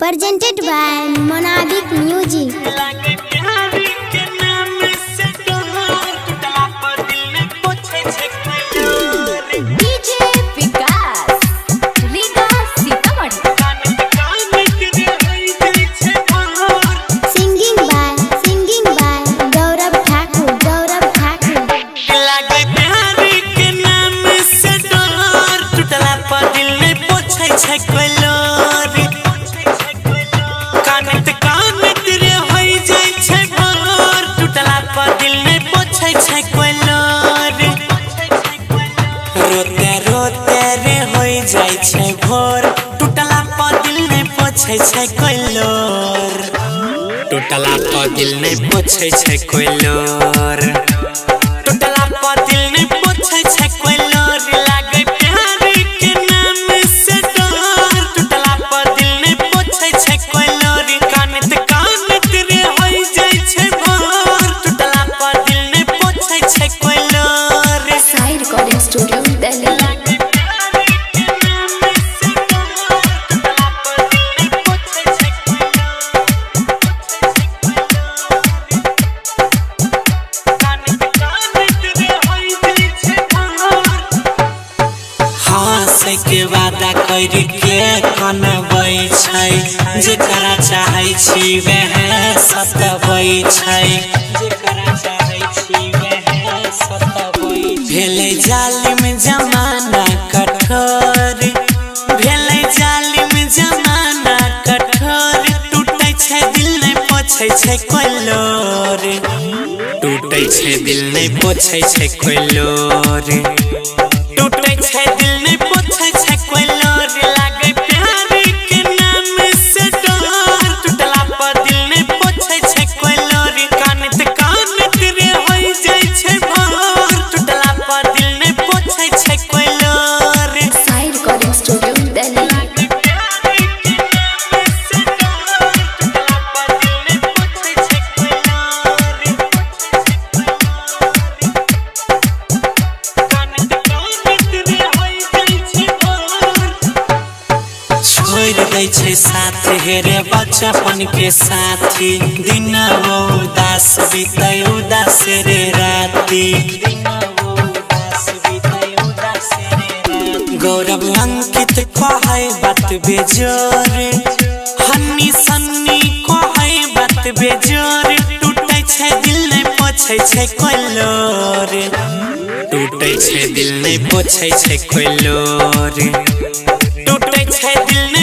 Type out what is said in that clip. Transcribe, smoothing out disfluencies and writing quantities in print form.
presented by Monadic Music. रोते रोते रे होई जाय छै भोर टूटला पर दिल नै पोछै छै कोई लोर टूटला पर दिल नै पोछै छै कोई लोर टूटला पर दिल नै पोछै छै कोई लोर लागे प्यार के नाम से डर टूटला पर दिल नै पोछै छै कोई लोर कानत कानत रे होई जाय छै भोर टूटला पर दिल नै पोछै छै कोई लोर Sai Recording Studio Delhi. के वादा कर के कनबै छै जेकरा चाहै छी वह सतबै छै जेकरा चाहै छी वह सतबै भेलै जालिम जमाना कठोर भेलै जालिम जमाना कठोर टूटै छै दिल नै पोछै छै कोई लोर टूटै छै दिल नै पोछै छै कोई लोर टूटै छै दिल नै पोछै छै कोई लोर लागे प्यार के नाम से डर टूटला पर दिल नै पोछै छै कोई लोर कानत कानत रे होई जाय छै भोर टूटला पर दिल नै पोछै छै कोई लोर Sai Recording Studio Delhi. दै छै साथ हेरे बचपन के साथी दिन वो उदास बीते उदास रे राती गौरव अंकित कहै बात बेजोर हन्नी सन्नी कहै बात बेजोर टूटै छै दिल नै पोछै छै कोई लोर टूटै छै दिल नै पोछै छै कोई लोर टूटै छै दिल नै